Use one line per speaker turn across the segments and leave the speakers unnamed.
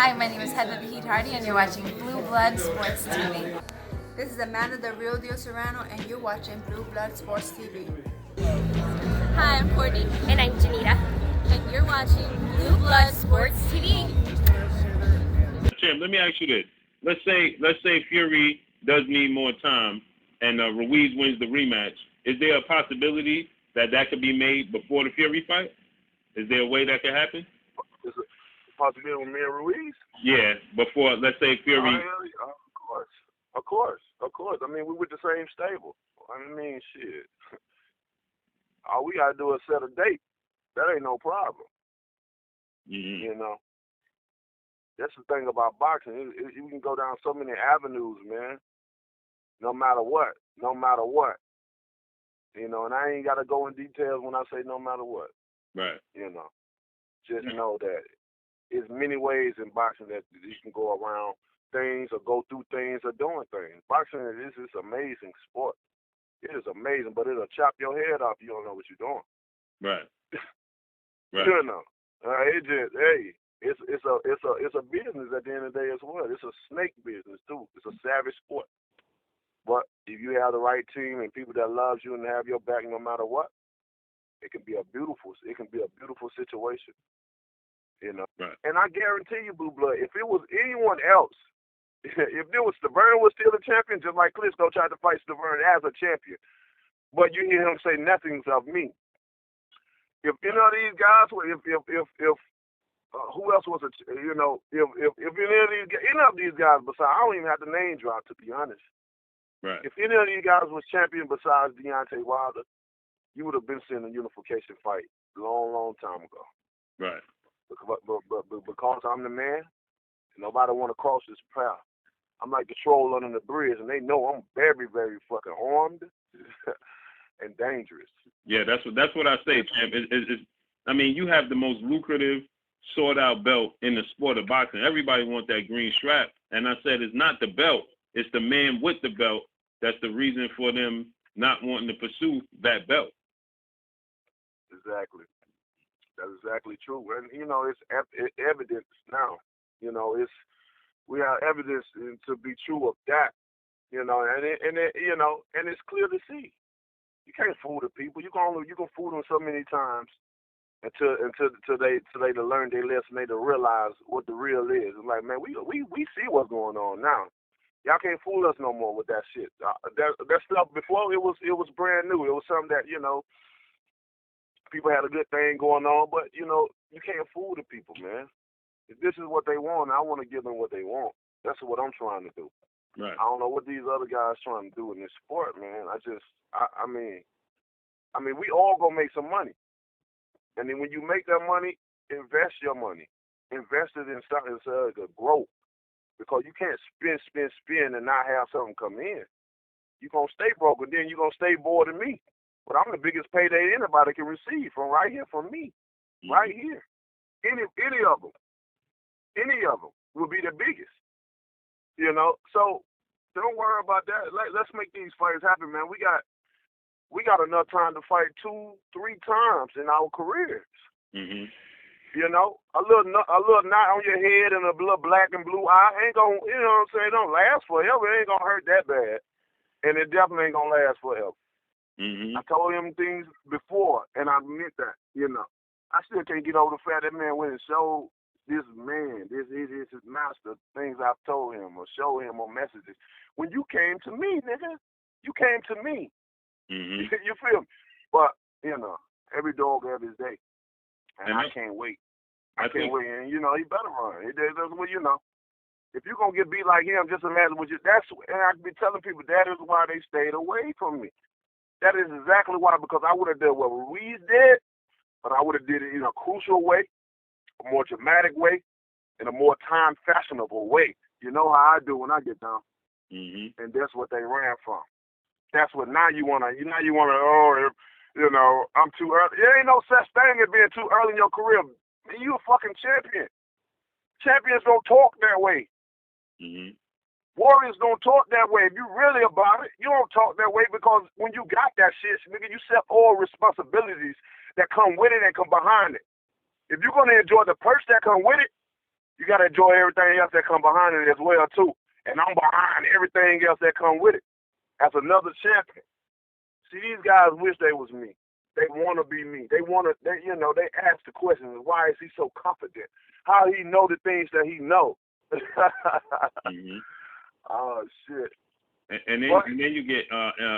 Hi, my name is Heather Hardy, and you're watching Blue Blood Sports TV.
This is Amanda, the real deal Serrano, and you're watching Blue Blood Sports TV.
Hi, I'm Courtney. And I'm Janita. And you're watching Blue Blood Sports TV.
Champ, let me ask you this. Let's say Fury does need more time and Ruiz wins the rematch. Is there a possibility that could be made before the Fury fight? Is there a way that could happen?
Is it a possibility with me and Ruiz?
Yeah, before, let's say Fury.
Of course. I mean, we with the same stable. I mean, shit. All we gotta do is set a date. That ain't no problem.
Mm-hmm.
You know. That's the thing about boxing. You can go down so many avenues, man. No matter what. You know, and I ain't gotta go in details when I say no matter what.
Right.
You know. Just know that there's many ways in boxing that you can go around things or go through things or doing things. Boxing is an amazing sport. It is amazing, but it'll chop your head off if you don't know what you're doing.
Right. Right.
You know. It's a business at the end of the day as well. It's a snake business too. It's a savage sport. But if you have the right team and people that love you and have your back no matter what, it can be a beautiful situation. You know.
Right.
And I guarantee you, Blue Blood, if it was anyone else, if there was Stavern was still a champion, just like Klitschko tried to fight Stavern as a champion, but you hear him say nothing of me. If any of these guys, who else was if any of these guys besides, I don't even have to name drop to be honest.
Right.
If any of these guys was champion besides Deontay Wilder, you would have been seeing a unification fight a long time ago.
Right.
But because I'm the man, nobody want to cross this path. I'm like the troll under the bridge, and they know I'm very, very fucking armed and dangerous.
Yeah, that's what I say, champ. I mean, you have the most lucrative, sought-out belt in the sport of boxing. Everybody wants that green strap, and I said it's not the belt, it's the man with the belt that's the reason for them not wanting to pursue that belt.
Exactly. That's exactly true, and you know it's evidence now. You know we have evidence to be true of that. You know, and it's clear to see. You can't fool the people. You can fool them so many times until they to learn their lesson, they to realize what the real is. It's like, man, we see what's going on now. Y'all can't fool us no more with that shit. That stuff before it was brand new. It was something that people had a good thing going on, but you can't fool the people, man. If this is what they want, I want to give them what they want. That's what I'm trying to do.
Right.
I don't know what these other guys trying to do in this sport, man. I mean, we all gonna make some money, and then when you make that money, invest your money, invest it in something to grow, because you can't spend and not have something come in. You gonna stay broke, and then you gonna stay more than me. But I'm the biggest payday anybody can receive from right here from me, right here. Any of them will be the biggest. You know, so don't worry about that. Let's make these fights happen, man. We got enough time to fight 2-3 times in our careers.
Mm-hmm.
You know, a little knot on your head and a little black and blue eye ain't gonna, you know what I'm saying, it don't last forever. It ain't gonna hurt that bad, and it definitely ain't gonna last forever.
Mm-hmm.
I told him things before, and I meant that. You know, I still can't get over the fact that man went and showed this man, this is his master, things I've told him or showed him on messages. When you came to me, nigga, you came to me.
Mm-hmm.
You feel me? But, every dog has his day. And I can't wait. I can't wait. And, he better run. That's what, if you're going to get beat like him, just imagine what and I be telling people that is why they stayed away from me. That is exactly why, because I would have done what Ruiz did, but I would have did it in a crucial way, a more dramatic way, in a more time-fashionable way. You know how I do when I get down.
Mm-hmm.
And that's what they ran from. That's what I'm too early. There ain't no such thing as being too early in your career. Man, you a fucking champion. Champions don't talk that way.
Mm-hmm.
Warriors don't talk that way. If you really about it, you don't talk that way, because when you got that shit, nigga, you set all responsibilities that come with it and come behind it. If you're going to enjoy the perks that come with it, You got to enjoy everything else that come behind it as well, too. And I'm behind everything else that come with it as another champion. See, these guys wish they was me. They want to be me. They want to, they ask the questions. Why is he so confident? How he know the things that he know? Oh, shit.
And then you get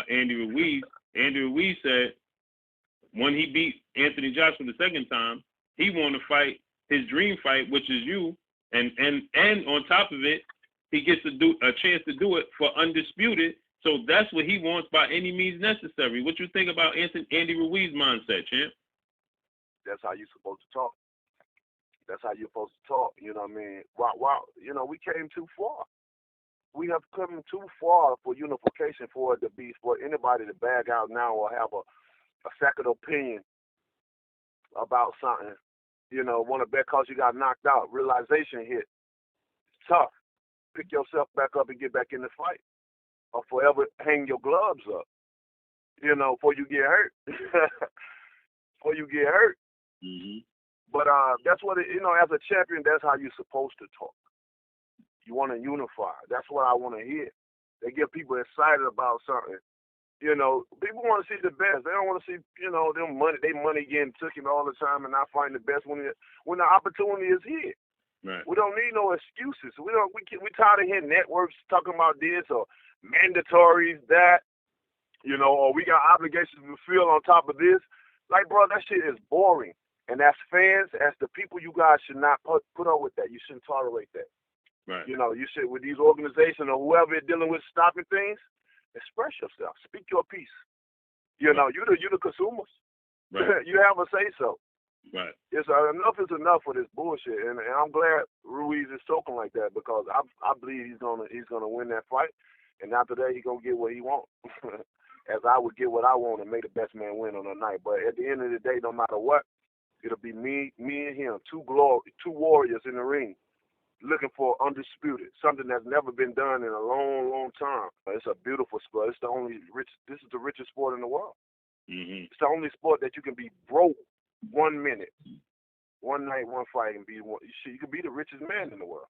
Andy Ruiz. Andy Ruiz said when he beat Anthony Joshua the second time, he wanted to fight his dream fight, which is you. And on top of it, he gets to do a chance to do it for undisputed. So that's what he wants by any means necessary. What you think about Andy Ruiz's mindset, champ?
That's how you're supposed to talk. That's how you're supposed to talk. You know what I mean? Wow. We came too far. We have come too far for unification for it to be for anybody to bag out now or have a second opinion about something. Want to bet because you got knocked out. Realization hit. It's tough. Pick yourself back up and get back in the fight. Or forever hang your gloves up. Before you get hurt. Before you get hurt. But that's what as a champion, that's how you're supposed to talk. You want to unify. That's what I want to hear. They get people excited about something. People want to see the best. They don't want to see, their money getting taken all the time and not find the best when the opportunity is here.
Right.
We don't need no excuses. We tired of hearing networks talking about this or mandatories that, or we got obligations to fulfill on top of this. Like, bro, that shit is boring. And as fans, as the people, you guys should not put up with that. You shouldn't tolerate that.
Right.
You should, with these organizations or whoever is dealing with stopping things, express yourself. Speak your piece. You the consumers. Right. You have a say so.
Right.
It's enough is enough for this bullshit, and I'm glad Ruiz is talking like that because I believe he's gonna win that fight, and after that he's gonna get what he wants, as I would get what I want and make the best man win on the night. But at the end of the day, no matter what, it'll be me and him, two warriors in the ring, looking for undisputed, something that's never been done in a long, long time. It's a beautiful sport. It's the only this is the richest sport in the world. It's the only sport that you can be broke 1 minute, one night, one fight, and you can be the richest man in the world.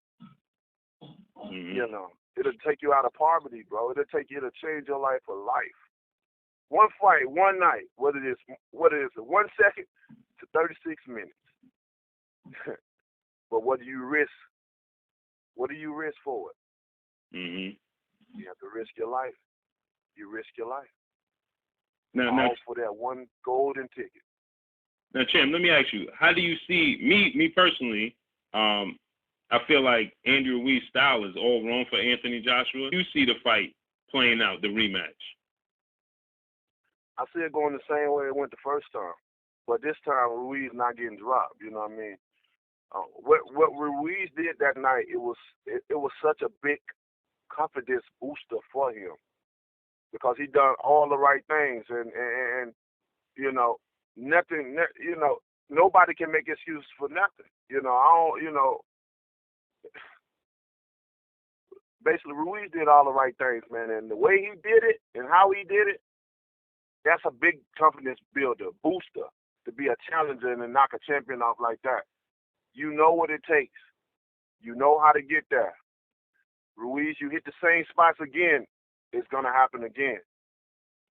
It'll take you out of poverty, bro. It'll change your life for life. One fight, one night, whether it's 1 second to 36 minutes. But what do you risk? What do you risk for it? You have to risk your life. You risk your life. All for that one golden ticket.
Now, champ, let me ask you: how do you see me personally? I feel like Andy Ruiz's style is all wrong for Anthony Joshua. You see the fight playing out, the rematch?
I see it going the same way it went the first time, but this time Ruiz not getting dropped. You know what I mean? What Ruiz did that night, it was such a big confidence booster for him because he done all the right things and nothing. Nobody can make excuses for nothing. Basically Ruiz did all the right things, man, and the way he did it and how he did it, that's a big confidence builder, booster to be a challenger and to knock a champion off like that. You know what it takes. You know how to get there. Ruiz, you hit the same spots again, it's gonna happen again.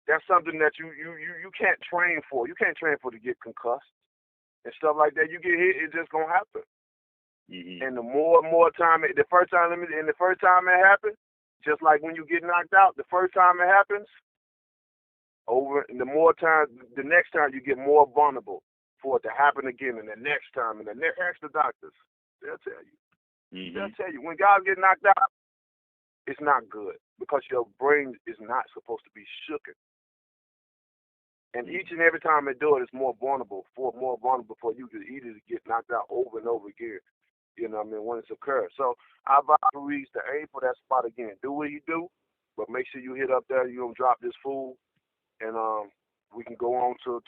That's something that you can't train for. You can't train for to get concussed and stuff like that. You get hit, it's just gonna happen. And the more time, the first time it happens, just like when you get knocked out, the first time it happens, and the more time, the next time you get more vulnerable for it to happen again, and the next time, and the next. Ask the doctors, they'll tell you. They'll tell you when guys get knocked out, it's not good because your brain is not supposed to be shooken. And each and every time they do it, it's more vulnerable for you to easily get knocked out over and over again. You know what I mean, when it's occurred. So I advise Ruiz to aim for that spot again. Do what he do, but make sure you hit up there. You don't drop this fool, and we can go on to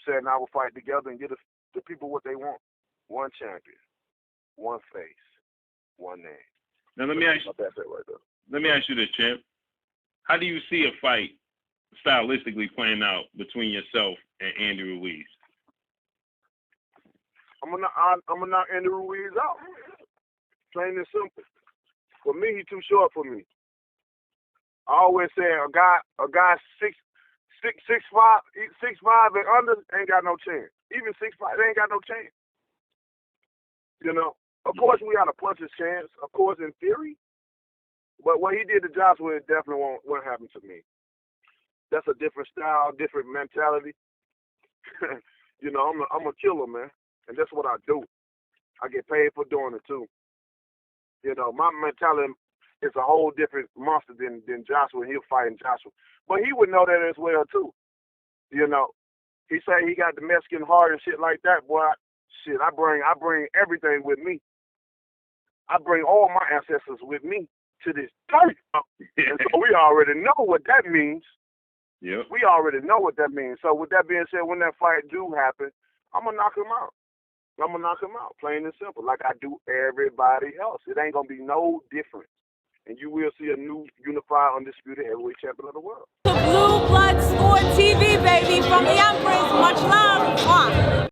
set an hour fight together and get the people what they want. One champion, one face, one name.
Now let me ask you this, champ. How do you see a fight stylistically playing out between yourself and Andy Ruiz?
I'm gonna knock Andy Ruiz out. Plain and simple. For me, he's too short for me. I always say a guy 6'5" and under ain't got no chance. Even 6'5", they ain't got no chance. You know, of course we got a punch his chance, of course in theory. But what he did to Joshua, it definitely won't happen to me. That's a different style, different mentality. You know, I'm a killer, man, and that's what I do. I get paid for doing it too. You know, my mentality is a whole different monster than Joshua. He'll fight Joshua, but he would know that as well too. You know, he say he got the Mexican heart and shit like that. Boy, I bring everything with me. I bring all my ancestors with me to this day. And so we already know what that means.
Yeah.
We already know what that means. So with that being said, when that fight do happen, I'm going to knock him out. I'm going to knock him out, plain and simple, like I do everybody else. It ain't going to be no difference. And you will see a new unified, undisputed heavyweight champion of the world.
Blue Blood Sport TV, baby, from the Empress. Much love.